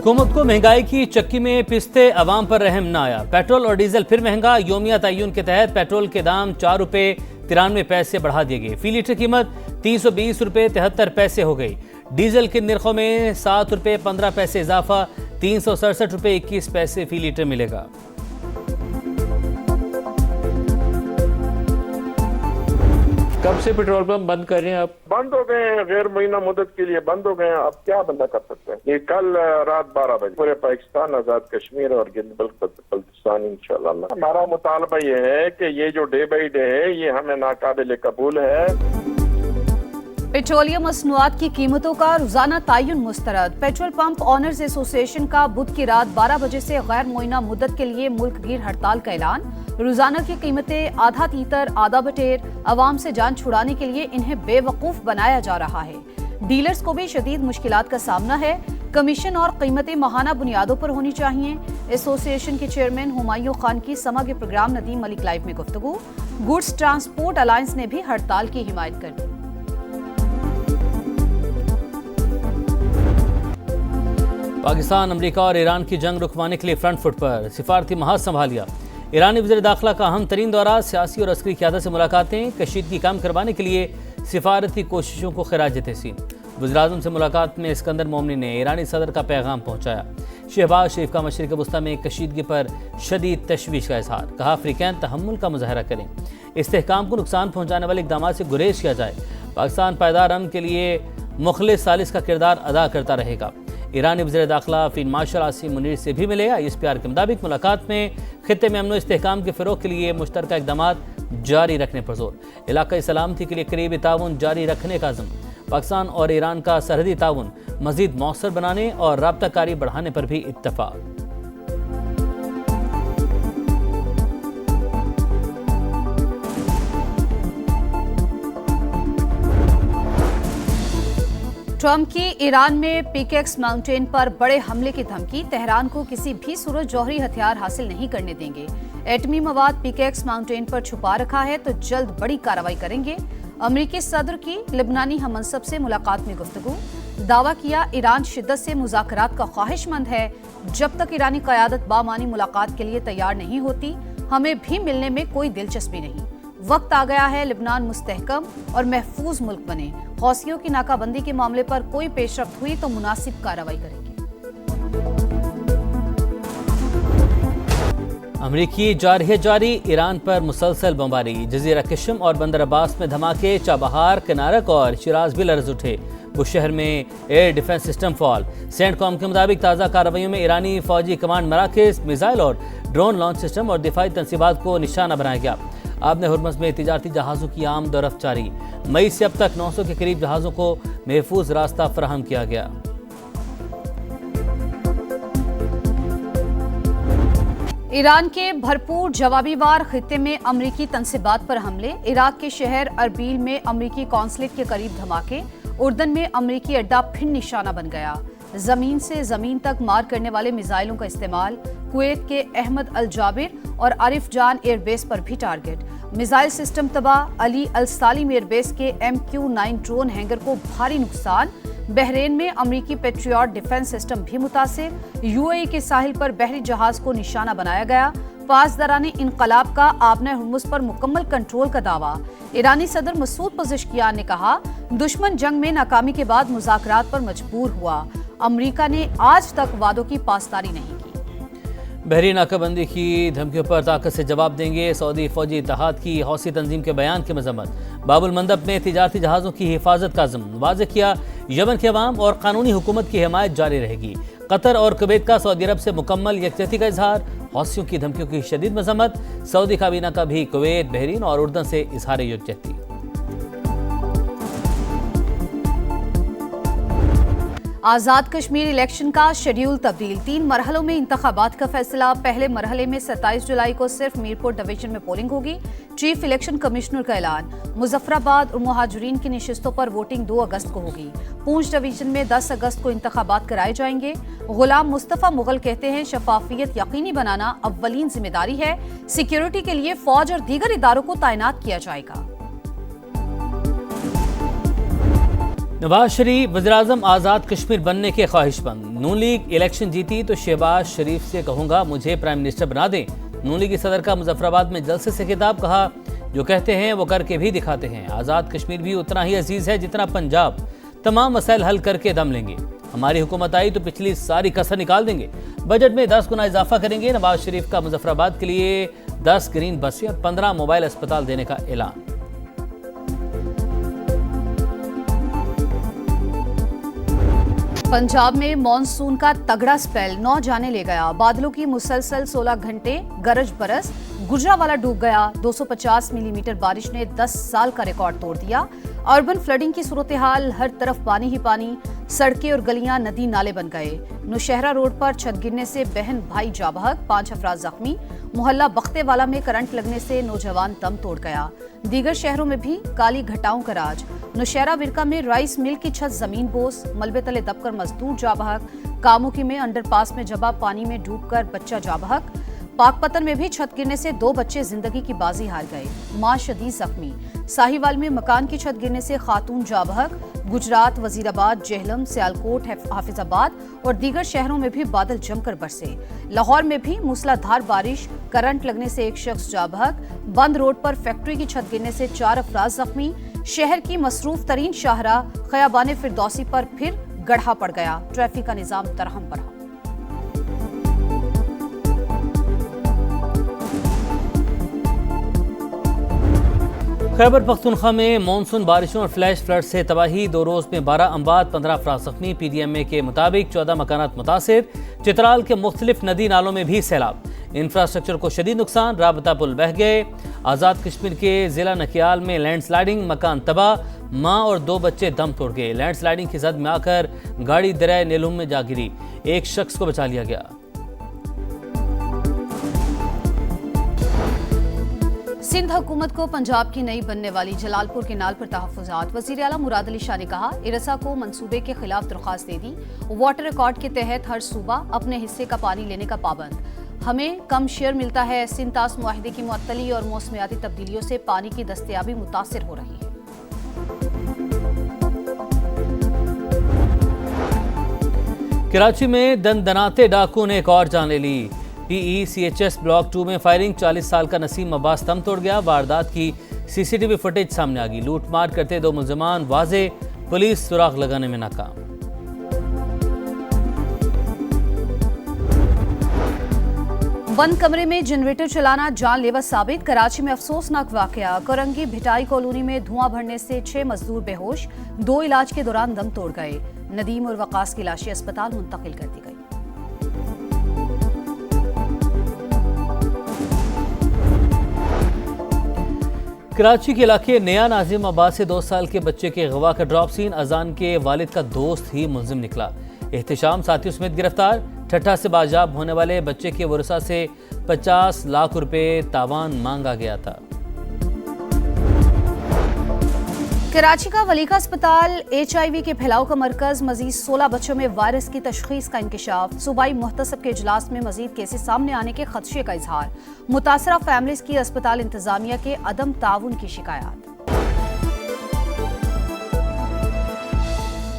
हुकूमत को महंगाई की चक्की में पिसते अवाम पर रहम न आया। पेट्रोल और डीजल फिर महंगा। योमिया तय्युन के तहत पेट्रोल के दाम 4 रुपये 93 पैसे बढ़ा दिए गए। फी लीटर कीमत 320 रुपये 73 पैसे हो गई। डीजल के निर्खों में 7 रुपये 15 पैसे इजाफा, 367 रुपये 21 पैसे फी लीटर मिलेगा। कब से पेट्रोल पंप बंद कर रहे हैं? आप बंद हो गए हैं, गैर महीना मुद्दत के लिए बंद हो गए हैं। अब क्या बंदा कर सकते हैं? ये कल रात 12 बजे पूरे पाकिस्तान, आजाद कश्मीर और बल्तिस्तान इंशाल्लाह। हमारा मुतालबा ये है कि ये जो डे बाई डे है ये हमें नाकाबिल कबूल है। पेट्रोलियम मसनूआत की कीमतों का रोजाना तय्युन मुस्तरद। पेट्रोल पंप ऑनर्स एसोसिएशन का बुध की रात 12 बजे से गैर मुइना मुद्दत के लिए मुल्क गिर हड़ताल का ऐलान। रोजाना की कीमतें आधा तीतर आधा बटेर, अवाम से जान छुड़ाने के लिए इन्हें बेवकूफ बनाया जा रहा है। डीलर्स को भी शदीद मुश्किलात का सामना है। कमीशन और कीमतें माहाना बुनियादों पर होनी चाहिए। एसोसिएशन के चेयरमैन हुमायूं खान की समा के प्रोग्राम नदीम मलिक लाइव में गुफ्तगू। गुड्स ट्रांसपोर्ट अलायंस ने भी हड़ताल की हिमायत कर दी। पाकिस्तान, अमेरिका और ईरान की जंग रुकवाने के लिए फ्रंट फुट पर। सिफारती महाज संभाल लिया। ईरानी वज़ीर दाखिला का अहम तरीन दौरा। सियासी और अस्करी क़यादत से मुलाकातें। कशीदगी कम करवाने के लिए सिफारती कोशिशों को खिराज तहसीन। वज़ीर-ए-आज़म से मुलाकात में इस्कंदर मोमनी ने ईरानी सदर का पैगाम पहुँचाया। शहबाज शरीफ का मशरिक़ वस्ता में कशीदगी पर शदीद तशवीश का इजहार। कहा अफ्रीकैन तहम्मुल का मुजाहरा करें, इस्तेहकाम को नुकसान पहुँचाने वाले इक़दाम से गुरेज किया जाए। पाकिस्तान पायदार अमन के लिए मुखलिस सालिस का किरदार अदा करता रहेगा। ईरानी वज़ीर दाखिला फील्ड मार्शल आसिम मुनीर से भी मिले। ISPR के मुताबिक मुलाकात में खित्ते में अमन इस्तेहकाम के फ़रोग़ के लिए मुश्तरका इक़दामात जारी रखने पर जोर। इलाक़ाई सलामती के लिए करीबी ताउन जारी रखने का अज़्म। पाकिस्तान और ईरान का सरहदी ताउन मज़ीद मौसर बनाने और राब्ताकारी बढ़ाने पर भी इत्तफ़ाक़। ट्रंप की ईरान में पिकेक्स माउंटेन पर बड़े हमले की धमकी। तेहरान को किसी भी सूरत जौहरी हथियार हासिल नहीं करने देंगे। एटमी मवाद पिकेक्स माउंटेन पर छुपा रखा है तो जल्द बड़ी कार्रवाई करेंगे। अमेरिकी सदर की लिबनानी हममनसब से मुलाकात में गुफ्तगू। दावा किया ईरान शिद्दत से मुज़ाकरात का ख्वाहिशमंद है। जब तक ईरानी क़यादत बामानी मुलाकात के लिए तैयार नहीं होती, हमें भी मिलने में कोई दिलचस्पी नहीं। वक्त आ गया है लिबनान मुस्तहकम और महफूज मुल्क बने। हौसियों की नाकाबंदी के मामले पर कोई पेशरफ्त हुई तो मुनासिब कार्रवाई करेंगे। अमरीकी जारी ईरान पर मुसलसल बमबारी। जजीरा किशम और बंदर अब्बास में धमाके। चाबहार, किनारक और शिराज भी लर्ज उठे। बुशहर में air defence system fall. CENTCOM के मुताबिक ताज़ा कार्रवाइयों में ईरानी फौजी कमांड मराकज़, मिसाइल और ड्रोन लॉन्च सिस्टम और दिफाई तनसीबात को निशाना बनाया गया। आबने हुर्मुज़ में तिजारती जहाज़ों की आमद और रफ्त जारी। मई से अब तक 900 के करीब जहाज़ों को महफूज रास्ता फराहम किया गया। ईरान के भरपूर जवाबी वार खित्ते में अमरीकी तनसीबात पर हमले। इराक के शहर अरबील में अमरीकी कौंसलेट के करीब धमाके। उर्दन में अमरीकी अड्डा फिर निशाना बन गया। जमीन से जमीन तक मार करने वाले मिसाइलों का इस्तेमाल। कुवैत के अहमद अल जाबिर और आरिफ जान एयरबेस पर भी टारगेट। मिसाइल सिस्टम तबाह। अली अल सालिम एयरबेस के MQ-9 ड्रोन हैंगर को भारी नुकसान। बहरेन में अमरीकी पेट्रियट डिफेंस सिस्टम भी मुतासिर। UAE के साहिल पर बहरी जहाज को निशाना बनाया गया। पासदाराने इनकलाब का आबने हुर्मुज़ पर मुकम्मल कंट्रोल का दावा। ईरानी सदर मसूद पज़ेश्कियान ने कहा दुश्मन जंग में नाकामी के बाद मुज़ाकरात पर मजबूर हुआ। अमरीका ने आज तक वादों की पासदारी नहीं की। बहरी नाकाबंदी की धमकियों पर ताकत से जवाब देंगे। सऊदी फौजी इत्तेहाद की हौसी तंजीम के बयान की मजम्मत। बाबुल मंदब में तिजारती जहाज़ों की हिफाजत का अज़्म। वाज़ेह किया यमन के अवाम और कानूनी हुकूमत की हिमायत जारी रहेगी। कतर और कुवैत का सऊदी अरब से मुकम्मल यकजहती का इजहार। हौसियों की धमकियों की शदीद मजम्मत। सऊदी काबीना का भी कुवैत, बहरीन और उर्दन से इजहार यकजहती। आज़ाद कश्मीर इलेक्शन का शेड्यूल तब्दील। 3 मरहलों में इंतखाबात का फैसला। पहले मरहले में 27 जुलाई को सिर्फ मीरपुर डिवीजन में पोलिंग होगी। चीफ इलेक्शन कमिश्नर का ऐलान। मुजफ्फराबाद और मुहाजिरीन की नशिस्तों पर वोटिंग 2 अगस्त को होगी। पूंछ डिवीजन में 10 अगस्त को इंतखाबात कराए जाएंगे। गुलाम मुस्तफ़ा मुगल कहते हैं शफाफियत यकीनी बनाना अव्वलीन जिम्मेदारी है। सिक्योरिटी के लिए फौज और दीगर इदारों को तैनात किया जाएगा। नवाज शरीफ वज़ीर-ए-आज़म आज़ाद कश्मीर बनने के ख्वाहिशमंद। नून लीग इलेक्शन जीती तो शहबाज शरीफ से कहूंगा मुझे प्राइम मिनिस्टर बना दें। नून लीग सदर का मुजफ्फराबाद में जलसे से खिताब, कहा जो कहते हैं वो करके भी दिखाते हैं। आज़ाद कश्मीर भी उतना ही अजीज है जितना पंजाब। तमाम मसाइल हल करके दम लेंगे। हमारी हुकूमत आई तो पिछली सारी कसर निकाल देंगे। बजट में 10 गुना इजाफा करेंगे। नवाज शरीफ का मुजफ्फराबाद के लिए 10 ग्रीन बसें और 15 मोबाइल अस्पताल देने का ऐलान। पंजाब में मॉनसून का तगड़ा स्पेल 9 जाने ले गया। बादलों की मुसलसल 16 घंटे गरज बरस, गुजरावाला डूब गया। 250 मिलीमीटर बारिश ने 10 साल का रिकॉर्ड तोड़ दिया। अर्बन फ्लडिंग की सूरत हाल, हर तरफ पानी ही पानी, सड़कें और गलियां नदी नाले बन गए। नौशहरा रोड पर छत गिरने से बहन भाई जाँ बहक, 5 अफराद जख्मी। मोहल्ला बख्तेवाला में करंट लगने से नौजवान दम तोड़ गया। दीगर शहरों में भी काली घटाओं का राज। नौशहरा विरका में राइस मिल की छत जमीन बोस, मलबे तले दबकर मजदूर जाँ बहक। कामुकी में अंडरपास में जबा पानी में डूबकर बच्चा जाँ बहक। पाकपतन में भी छत गिरने से 2 बच्चे जिंदगी की बाजी हार गए, मां शदीद जख्मी। साहिवाल में मकान की छत गिरने से खातून जाँ बहक। गुजरात, वजीराबाद, जेहलम, सियालकोट, हाफिजाबाद और दीगर शहरों में भी बादल जमकर बरसे। लाहौर में भी मूसलाधार बारिश, करंट लगने से 1 शख्स जाँ बहक। बंद रोड पर फैक्ट्री की छत गिरने से 4 अफराद जख्मी। शहर की मसरूफ तरीन शाहराह खयाबान फिरदौसी पर फिर गड्ढा पड़ गया। ट्रैफिक का निजाम तरहम बरहम। खैबर पख्तूनख्वा में मानसून बारिशों और फ्लैश फ्लड से तबाही, 2 रोज में 12 अमवात, 15 अफराद जख्मी। PDMA के मुताबिक 14 मकानात मुतासिर। चित्राल के मुख्तलिफ नदी नालों में भी सैलाब। इंफ्रास्ट्रक्चर को शदीद नुकसान, राबता पुल बह गए। आज़ाद कश्मीर के जिला नकियाल में लैंडस्लाइडिंग, मकान तबाह, माँ और 2 बच्चे दम तोड़ गए। लैंडस्लाइडिंग की जद में आकर गाड़ी दरिया नीलुम में जा गिरी, 1 शख्स को बचा लिया गया। सिंध हुकूमत को पंजाब की नई बनने वाली जलालपुर केनाल पर तहफ़्फ़ुज़ात। वज़ीर आला मुराद अली शाह ने कहा, इरसा को मंसूबे के खिलाफ दरख्वास्त दे दी। वाटर रिकॉर्ड के तहत हर सूबा अपने हिस्से का पानी लेने का पाबंद। हमें कम शेयर मिलता है। सिंध तास मुआहदे की मुअत्तली और मौसमियाती तब्दीलियों से पानी की दस्तयाबी मुतासिर हो रही है। कराची में दनदनाते डाकू ने एक और जान ले ली। PECHS ब्लॉक 2 में फायरिंग, 40 साल का नसीम अब्बास दम तोड़ गया। वारदात की CCTV फुटेज सामने आ गई। लूटमार करते 2 मुलजमान वाजे, पुलिस सुराग लगाने में नाकाम। बंद कमरे में जनरेटर चलाना जानलेवा साबित। कराची में अफसोसनाक वाकया, कोरंगी भिटाई कॉलोनी में धुआं भरने से 6 मजदूर बेहोश, 2 इलाज के दौरान दम तोड़ गए। नदीम और वकास की लाशें अस्पताल मुंतकिल कर दी गई। कराची के इलाके नया नाजिमाबाद से 2 साल के बच्चे के गवा का ड्रॉप सीन। अजान के वालिद का दोस्त ही मुलजिम निकला। एहतिशाम साथियों समेत गिरफ्तार। ठट्ठा से बाजाब होने वाले बच्चे के वरसा से 50 लाख रुपए तावान मांगा गया था। कराची का वलीका अस्पताल HIV के फैलाव का मरकज। मजीद 16 बच्चों में वायरस की तशखीस का इंकशाफ। सूबाई मुहतसब के इजलास में मजीद केसेस सामने आने के खदशे का इजहार। मुतासरा फैमिलीज की अस्पताल इंतजामिया के अदम ताउन की शिकायत।